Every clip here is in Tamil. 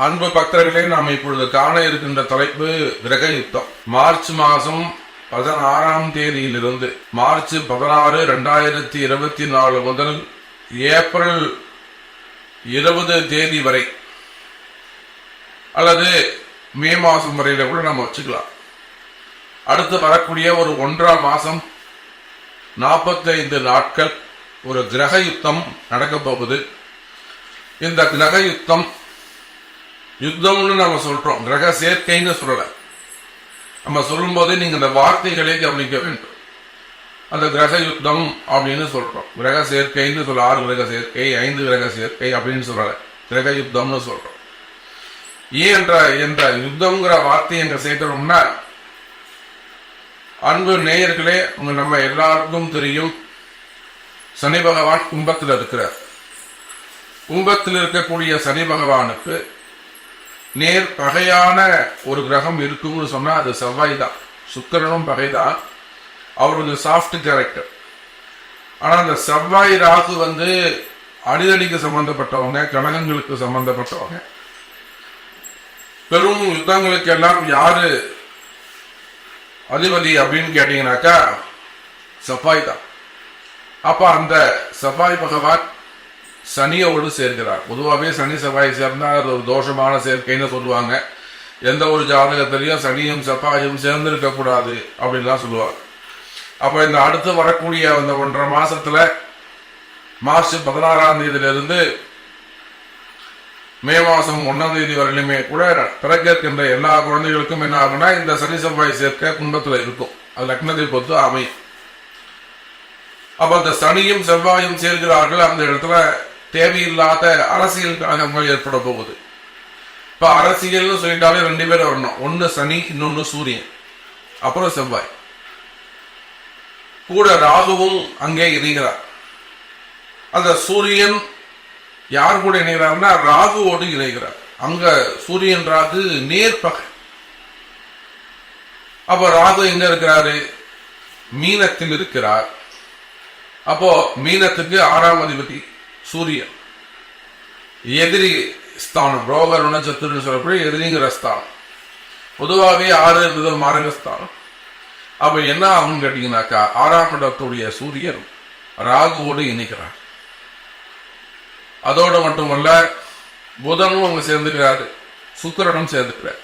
அன்பு பக்தர்களே, நாம் இப்பொழுது காண இருக்கின்ற தலைப்பு கிரக யுத்தம். மார்ச் மாதம் 16ஆம் தேதியிலிருந்து மார்ச் 16, 2024 முதல் ஏப்ரல் 20 தேதி வரை அல்லது மே மாதம் வரையில கூட நம்ம வச்சுக்கலாம். அடுத்து வரக்கூடிய ஒரு 1ஆம் மாதம் 45 நாட்கள் ஒரு கிரக யுத்தம் நடக்க போகுது. இந்த கிரக யுத்தம்னு நம்ம சொல்றோம், கிரக சேர்க்கைன்னு சொல்லல. நம்ம சொல்லும் போதே நீங்க இந்த வார்த்தைகளை கவனிக்க வேண்டும். அந்த கிரக யுத்தம் அப்படின்னு சொல்றோம், கிரக சேர்க்கைன்னு சொல்ல 6 கிரக சேர்க்கை 5 கிரக சேர்க்கை அப்படின்னு சொல்லல, கிரக யுத்தம்னு சொல்றோம். ஏன் என்ற யுத்தம்ங்கிற வார்த்தையை எங்க சேர்க்கிறோம்னா, அன்பு நேயர்களே, நம்ம எல்லாருக்கும் தெரியும், சனி பகவான் கும்பத்தில் இருக்கிறார். கும்பத்தில் இருக்கக்கூடிய சனி பகவானுக்கு நேர் பகையான ஒரு கிரகம் இருக்கும்னு சொன்னா அது செவ்வாய் தான். சுக்கிரனும் பகைதான், அவருக்கு சாஃப்ட் கேரக்டர். ஆனா அந்த செவ்வாய் ராகு அடிதடிக்கு சம்பந்தப்பட்டவங்க, கழகங்களுக்கு சம்பந்தப்பட்டவங்க. பெரும் யுத்தங்களுக்கு எல்லாம் யாரு அதிபதி அப்படின்னு கேட்டீங்கன்னாக்கா செவ்வாய் தான். அப்ப அந்த செவ்வாய் பகவான் சனியோடு சேர்க்கிறார். பொதுவாகவே சனி செவ்வாய் சேர்ந்தா அது ஒரு தோஷமான சேர்க்கைன்னு சொல்லுவாங்க. எந்த ஒரு ஜாதகத்திலையும் சனியும் செவ்வாயும் சேர்ந்திருக்க கூடாது அப்படின்லாம் சொல்லுவாங்க. அப்ப இந்த அடுத்து வரக்கூடிய அந்த 1.5 மாசத்துல மார்ச் 16ஆம் தேதியிலிருந்து மே மாசம் 1ஆம் தேதி வரையிலுமே கூட பிறக்கின்ற எல்லா குழந்தைகளுக்கும் என்ன ஆகும்னா, இந்த சனி செவ்வாய் சேர்க்க கும்பத்துல இருக்கும். அது லக்னத்தை பொறுத்து அமையும். அப்ப அந்த சனியும் செவ்வாயும் சேர்க்கிறார்கள். அந்த இடத்துல தேவையில்லாத அரசியல் கழகங்கள் ஏற்பட போகுது. இப்ப அரசியல் சொல்லிட்டாலே 2 பேர் வரணும். ஒன்னு சனி, இன்னொன்னு சூரியன், அப்புறம் செவ்வாய். கூட ராகுவும் அங்கே இணைகிறார். அந்த சூரியன் யார் கூட இணைகிறார்னா ராகுவோடு இணைகிறார். அங்க சூரியன் ராகு நேர்பகை. அப்ப ராகு எங்க இருக்கிறாரு? மீனத்தில் இருக்கிறார். அப்போ மீனத்துக்கு 6ஆம் அதிபதி சூரியன். எதிரி ஸ்தானம், ரோகர் சத்துருன்னு சொல்லக்கூடிய எதிரிங்கிற ஸ்தானம். பொதுவாகவே 6 மாரகஸ்தானம். அப்ப என்ன ஆகும் கேட்டீங்கன்னாக்கா, 6ஆம் இடத்துடைய சூரியன் ராகுவோடு இணைக்கிறார். அதோடு மட்டுமல்ல, புதனும் அவங்க சேர்ந்துக்கிறாரு, சுக்கிரனும் சேர்ந்துக்கிறார்.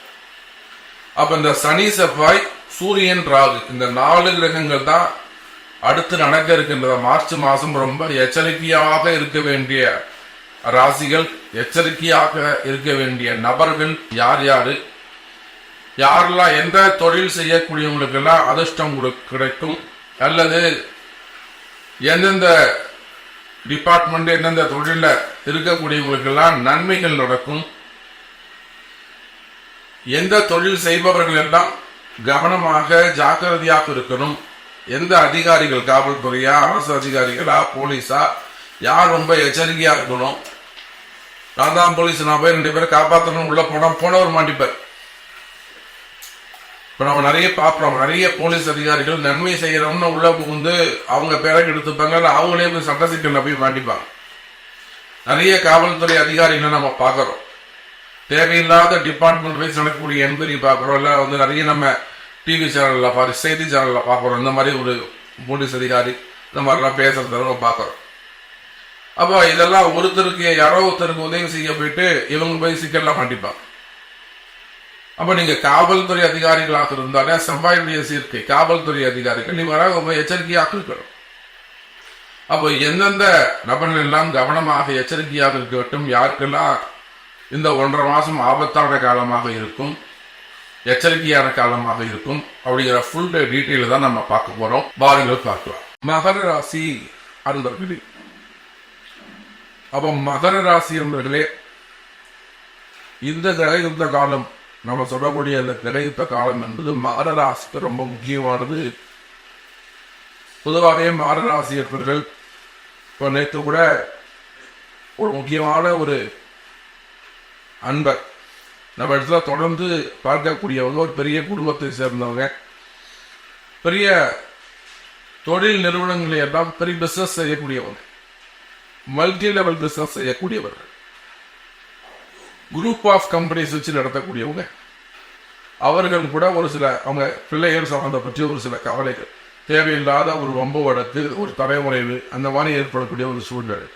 அப்ப இந்த சனி செவ்வாய் சூரியன் ராகு இந்த 4 கிரகங்கள் தான் அடுத்து நடக்க இருக்கின்ற மார்ச் மாசம் ரொம்ப எச்சரிக்கையாக இருக்க வேண்டிய ராசிகள், எச்சரிக்கையாக இருக்க வேண்டிய நபர்கள் யார் யாரெல்லாம் எந்த தொழில் செய்யக்கூடியவங்களுக்கு எல்லாம் அதிர்ஷ்டம் கிடைக்கும், அல்லது எந்தெந்த டிபார்ட்மெண்ட் எந்தெந்த தொழில இருக்கக்கூடியவங்களுக்கு எல்லாம் நன்மைகள் நடக்கும், எந்த தொழில் செய்பவர்கள் எல்லாம் கவனமாக ஜாக்கிரதையாக இருக்கணும், எந்த அதிகாரிகள், காவல்துறையா, அரசு அதிகாரிகளா, போலீஸா, யார் ரொம்ப எச்சரிக்கையா இருக்கணும். நான் தான் போலீஸ், நான் போய் 2 பேரை காப்பாற்றணும் உள்ள போனவர் மாட்டிப்பார். இப்ப நம்ம நிறைய பாக்குறோம், நிறைய போலீஸ் அதிகாரிகள் நன்மை செய்யறோம்னு உள்ள புகுந்து அவங்க பேரை எடுத்துப்பாங்க, அவங்களே போய் சட்ட சிக்கல்ல போய் மாட்டிப்பாங்க. நிறைய காவல்துறை அதிகாரிகளை நம்ம பாக்குறோம். தேவையில்லாத டிபார்ட்மெண்ட் வைஸ் நடக்கக்கூடிய என்கொயரி பாக்குறோம். இல்ல நிறைய நம்ம டிவி சேனல்ல செய்தி சேனல்ல பாக்குறோம். இந்த மாதிரி ஒரு போலீஸ் அதிகாரி இந்த மாதிரிலாம் பேசுறத பாக்குறோம். அப்ப இதெல்லாம் யாரோ ஒருத்தருக்கு உதவி செய்ய போயிட்டு இவங்க போய் சிக்கல்லாம் மாட்டிப்பாங்க. அப்ப நீங்க காவல்துறை அதிகாரிகளாக இருந்தாலே செவ்வாயுடைய சேர்க்கை காவல்துறை அதிகாரிகள் நீங்க ரொம்ப எச்சரிக்கையாக இருக்கணும். அப்போ எந்தெந்த நபர்கள் எல்லாம் கவனமாக எச்சரிக்கையாக இருக்க வேண்டும், யாருக்கெல்லாம் இந்த 1.5 மாசம் ஆபத்தான காலமாக இருக்கும், எச்சரிக்கையான காலமாக இருக்கும் அப்படிங்கிற ஃபுல் டீட்டெயில் தான் நம்ம பார்க்க போறோம். பாருங்கள் பார்க்கலாம். மகர ராசி அன்பர்களே, அப்ப மகர ராசி அன்பர்களே, இந்த கிரகயுத்த காலம், நம்ம சொல்லக்கூடிய இந்த கிரகயுத்த காலம் என்பது மகர ராசிக்கு ரொம்ப முக்கியமானது. பொதுவாகவே மகர ராசி என்பவர்கள் இப்போ நேற்று கூட ஒரு முக்கியமான ஒரு அன்பர் நம்ம இடத்துல தொடர்ந்து பார்க்கக்கூடியவங்க, ஒரு பெரிய குடும்பத்தை சேர்ந்தவங்க, பெரிய தொழில் நிறுவனங்களை எல்லாம் பெரிய பிசினஸ் செய்யக்கூடியவங்க, மல்டி லெவல் பிசினஸ் செய்யக்கூடியவர்கள். குரூப் ஆஃப் கம்பெனிஸ் வச்சு நடத்தக்கூடியவங்க, அவர்கள் கூட ஒரு சில அவங்க பிள்ளைகள் சம்பந்த பற்றி ஒரு சில கவலைகள், தேவையில்லாத ஒரு வம்பு வழக்கு, ஒரு தலைமுறைவு அந்த மாதிரி ஏற்படக்கூடிய ஒரு சூழ்நிலை.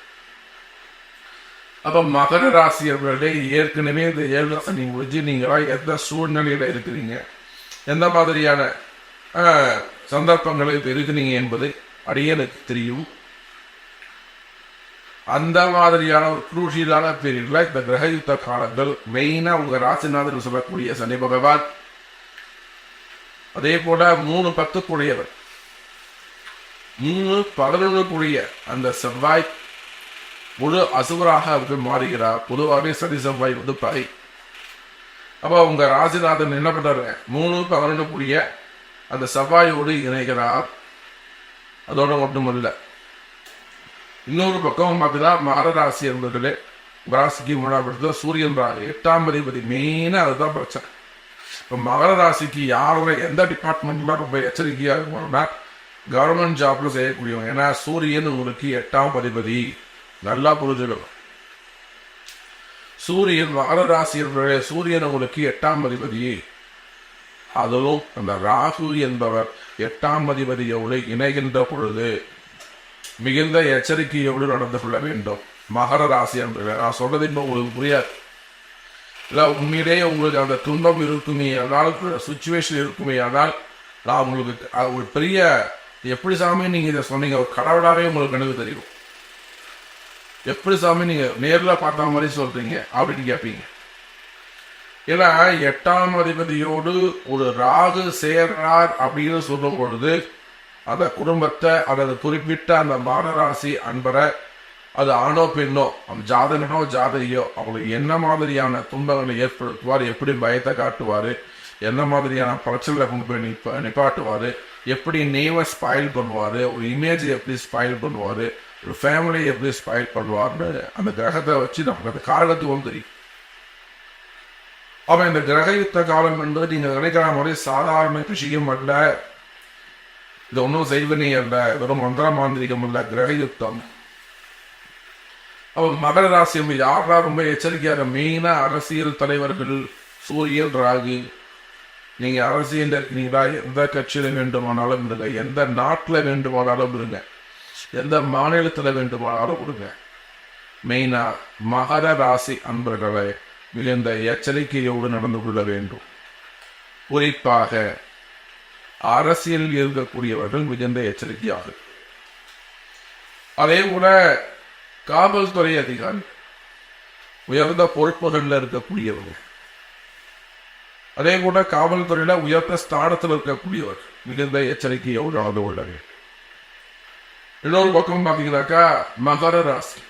அப்ப மகர ராசியர்களே ஏற்கனவே இந்த 7 சனி முடிஞ்சு நீங்களா எந்த சூழ்நிலையில இருக்கிறீங்க, எந்த மாதிரியான சந்தர்ப்பங்களை இருக்கிறீங்க என்பது அடியனுக்கு தெரியும். அந்த மாதிரியான ஒரு குரூஷியலான பீரியட்ல இந்த கிரகயுத்த காலங்கள் மெயினா உங்க ராசிநாதன் சொல்லக்கூடிய சனி பகவான், அதே போல 3-10 கூடியவர், 3-11 கூடிய அந்த செவ்வாய் முழு அசுவராக அவர்கள் மாறுகிறார். பொதுவாகவே சனி செவ்வாய் வந்து பகை. அப்ப உங்க ராசிநாதன் என்ன பண்றாரு, 3-11 கூடிய அந்த செவ்வாயோடு இணைகிறார். அதோட மட்டுமல்ல, இன்னொரு பக்கம் பார்த்துதான் மகர ராசி என்பதிலே ராசிக்கு 3ஆம் இடத்துல சூரியன் ராகு 8ஆம் அதிபதி. மெயினா அதுதான் பிரச்சனை. இப்போ மகர ராசிக்கு யாரோட எந்த டிபார்ட்மெண்ட்ல ரொம்ப எச்சரிக்கையாக இருக்கணும்னா கவர்மெண்ட் ஜாப்ல செய்யக்கூடியவங்க. ஏன்னா சூரியன் உங்களுக்கு 8ஆம் அதிபதி, நல்லா புரிஞ்சுக்கணும். சூரியன் மகர ராசி சூரியன் உங்களுக்கு 8ஆம் அதிபதி. அதுவும் அந்த ராகு என்பவர் 8ஆம் அதிபதியோடு இணைகின்ற பொழுது மிகுந்த எச்சரிக்கையோடு நடந்து கொள்ள வேண்டும். மகர ராசி என்பது நான் சொல்றது இன்னும் உங்களுக்கு புரியாது. இல்லை உண்மையிலேயே உங்களுக்கு அந்த துன்பம் இருக்குமே, அதனால சுச்சுவேஷன் இருக்குமே, ஆனால் நான் உங்களுக்கு ஒரு பெரிய எப்படி சாமி நீங்க இதை சொன்னீங்க, ஒரு கடவுளாவே உங்களுக்கு எனக்கு தெரியும். எப்படி சாமி நீங்க நேரில் பார்த்த மாதிரி சொல்றீங்க அப்படின்னு கேட்பீங்க. ஏன்னா 8ஆம் அதிபதியோடு ஒரு ராகு சேர்றார் அப்படின்னு சொல்லும் பொழுது அந்த குடும்பத்தை அல்லது குறிப்பிட்ட அந்த மகராசி அன்பரை, அது ஆணோ பெண்ணோ, அந்த ஜாதகனோ ஜாதகியோ, அவங்களுக்கு என்ன மாதிரியான துன்பங்களை ஏற்படுத்துவார், எப்படி பயத்தை காட்டுவார், என்ன மாதிரியான பிரச்சனை கொண்டு போய் நிப்பாட்டுவார், எப்படி நேமை ஸ்பாயில் பண்ணுவார், ஒரு இமேஜ் எப்படி ஸ்பாயில் பண்ணுவார், ஒரு ஃபேமிலியை எப்படி ஸ்பாயில் பண்ணுவார்னு அந்த கிரகத்தை வச்சு நமக்கு அந்த காலத்துவம் தெரியும். அவன் இந்த கிரக யுத்த காலம் என்பது நீங்க நினைக்கிற மாதிரி சாதாரண விஷயம் அல்ல. இது ஒன்றும் செய்வனே அல்ல, வெறும் மந்திர மாந்திரிகம் அல்ல, கிரக யுத்தம். அவன் மகர ராசி யாரா ரொம்ப எச்சரிக்கையாக, மெயினா அரசியல் தலைவர்கள், சூரியன் ராகு. நீங்க அரசியல் இருக்கீங்களா, எந்த கட்சியில வேண்டுமானாலும் இருங்க, எந்த நாட்டில் வேண்டுமானாலும் இருங்க, எந்த மாநிலத்தில் வேண்டுமானாலும் கொடுங்க. மெயினா மகர ராசி அன்பர்களை மிகுந்த எச்சரிக்கையோடு நடந்து கொள்ள வேண்டும். குறிப்பாக அரசியலில் இருக்கக்கூடியவர்கள் மிகுந்த எச்சரிக்கையாக. அதே போல காவல்துறை அதிகாரி, உயர்ந்த பொறுப்புகளில் இருக்கக்கூடியவர்கள், அதே போல காவல்துறையில உயர்ந்த ஸ்தானத்தில் இருக்கக்கூடியவர் மிகுந்த எச்சரிக்கையோடு நடந்து கொள்ள வேண்டும். இன்னொரு பக்கம் பார்த்தீங்கன்னாக்கா மகர ராசி,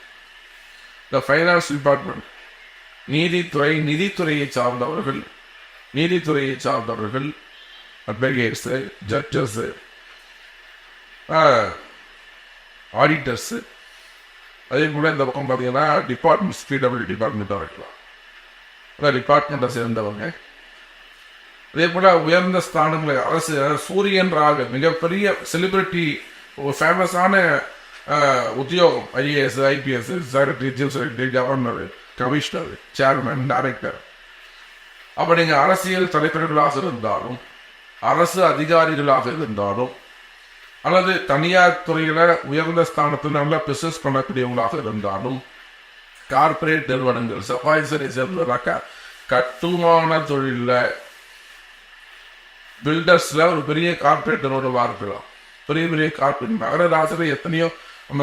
இந்த ஃபைனான்ஸ் டிபார்ட்மெண்ட், நிதித்துறையை சார்ந்தவர்கள், அட்வொகேட்ஸ், ஜட்ஜஸ், ஆடிட்டர்ஸ். அதே போல இந்த பக்கம் பார்த்தீங்கன்னா டிபார்ட்மெண்ட், பிடபிள்யூ டிபார்ட்மெண்ட்டாக இருக்கலாம், அதான் டிபார்ட்மெண்ட்டை சேர்ந்தவங்க. அதே போல உயர்ந்த ஸ்தானங்களை அரசு, சூரியன் ராகு மிகப்பெரிய செலிபிரிட்டி, ஒரு ஃபேமஸான உத்தியோகம், IAS, IPS, secretary, chief secretary, governor, commissioner, chairman, director. அப்ப நீங்க அரசியல் தலைவர்களாக இருந்தாலும், அரசு அதிகாரிகளாக இருந்தாலும், அல்லது தனியார் துறையில உயர்ந்த ஸ்தானத்தில் நல்ல பிசினஸ் பண்ணக்கூடியவங்களாக இருந்தாலும், கார்பரேட் நிறுவனங்கள், சபாய்சரை சேர்ந்தாக்கா கட்டுமான தொழில பில்டர்ஸ்ல ஒரு பெரிய கார்பரேட் நிறுவனமாக இருக்கலாம், பெரிய கார்பரேட். மகர ராசியில எத்தனையோ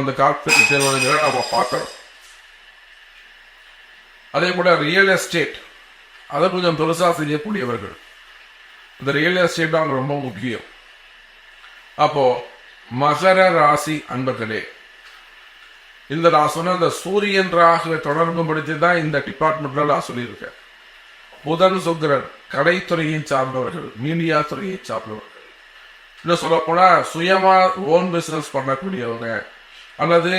அந்த கார்பரேட் நிறுவனங்களை நம்ம பார்க்கிறோம். அதே போல ரியல் எஸ்டேட், அதை கொஞ்சம் பெருசா செய்யக்கூடியவர்கள், இந்த ரியல் எஸ்டேட் தான் ரொம்ப முக்கியம். அப்போ மகர ராசி அன்பர்களே, இந்த நான் சொன்ன இந்த சூரியன் ராகு தொடர்பு படுத்தி தான் இந்த டிபார்ட்மெண்ட்ல நான் சொல்லியிருக்கேன். புதன் சுக்கிரன் கடைத்துறையை சார்ந்தவர்கள், மீடியா துறையை சார்ந்தவர்கள், இன்னும் சொல்ல போனா சுயமா ஓன் பிசினஸ் பண்ணக்கூடியவங்க, அல்லது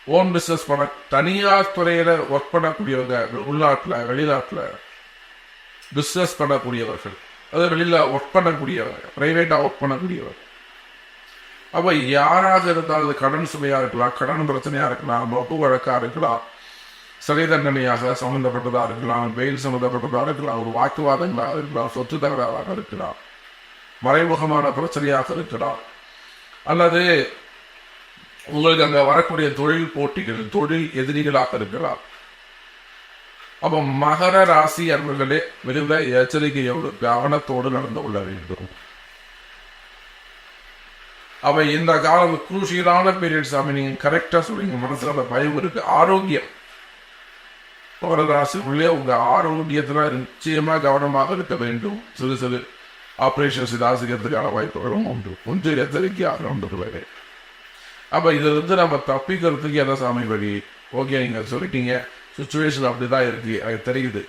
ஓன் பிசினஸ் பண்ண தனியார் துறையில ஒர்க் பண்ணக்கூடியவங்க, உள்நாட்டுல வெளிநாட்டுல பிசினஸ் பண்ணக்கூடியவர்கள், அது வெளியில ஒர்க் பண்ணக்கூடியவங்க, பிரைவேட்டா ஒர்க் பண்ணக்கூடியவர். அப்ப யாராக இருந்தாலும் கடன் சுமையா இருக்கலாம், கடன் பிரச்சனையா இருக்கலாம், வப்பு வழக்கா இருக்கலாம், சிறை தண்டனையாக சம்பந்தப்பட்டதாக இருக்கலாம், வெயில் சம்பந்தப்பட்டதாக இருக்கலாம், ஒரு வாக்குவாதங்களாக இருக்கலாம், சொத்து தகராறாக இருக்கலாம், மறைமுகமான பிரச்சனையாக இருக்கலாம், அல்லது உங்களுக்கு அங்க வரக்கூடிய தொழில் போட்டிகள், தொழில் எதிரிகளாக இருக்கலாம். அப்ப மகர ராசி அன்பர்களே மிகுந்த எச்சரிக்கையோடு கவனத்தோடு நடந்து கொள்ள வேண்டும். அவ இந்த காலம் குரூசியலான பீரியட் சாமி, நீங்க கரெக்டா சொல்றீங்க. மனசுல அந்த பயம் இருக்கு. ஆரோக்கியம், மகர ராசிக்குள்ளே உங்க ஆரோக்கியத்துல நிச்சயமா கவனமாக இருக்க வேண்டும். சிறு சிறு ஆபரேஷன்ஸ் ஆசிரியத்துக்கான வாய்ப்புகளும் உண்டு. கொஞ்சம் எச்சரிக்கையாக உண்டு. அப்ப இதுல இருந்து நம்ம தப்பிக்கிறதுக்கு என்ன சாமி வழி? ஓகே, நீங்க சொல்லிட்டீங்க, சுச்சுவேஷன் அப்படிதான் இருக்கு, அது தெரியுது.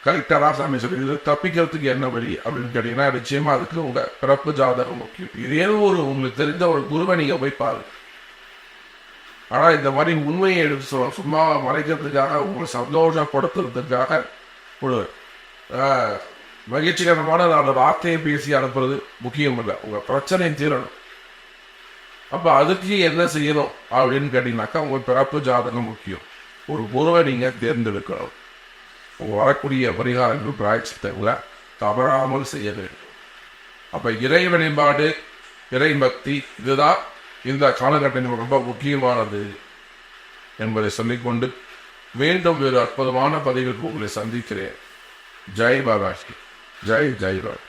கரெக்டா சாமி சொல்லி தப்பிக்கிறதுக்கு என்ன வழி அப்படின்னு கேட்டீங்கன்னா, நிச்சயமா அதுக்கு உங்க பிறப்பு ஜாதகம் முக்கியம். இதே ஒரு உங்களுக்கு தெரிந்த ஒரு குருவை நீங்க போய் பாரு. ஆனா இந்த மாதிரி உண்மையை எடுத்து சொல்ல, சும்மா மறைக்கிறதுக்காக, உங்களை சந்தோஷப்படுத்துறதுக்காக ஒரு மகிழ்ச்சிகரமான அந்த வார்த்தையை பேசி அனுப்புறது முக்கியம் இல்லை. உங்க பிரச்சனை தீரணும். அப்ப அதுக்கு என்ன செய்யணும் அப்படின்னு கேட்டீங்கன்னாக்கா, உங்க பிறப்பு ஜாதகம் முக்கியம். ஒரு குருவை நீங்க தேர்ந்தெடுக்கணும். வரக்கூடிய பரிகாரங்கள் பிராயச்சித்தங்களை தவறாமல் செய்ய வேண்டும். அப்ப இறை வழிபாடு, இறை பக்தி, இதுதான் இந்த காலகட்டம் ரொம்ப முக்கியமானது என்பதை சொல்லிக்கொண்டு மீண்டும் ஒரு அற்புதமான பதிவுக்கு உங்களை சந்திக்கிறேன். ஜெய் பாபாஜி, ஜெய் ஜெய் பாபா.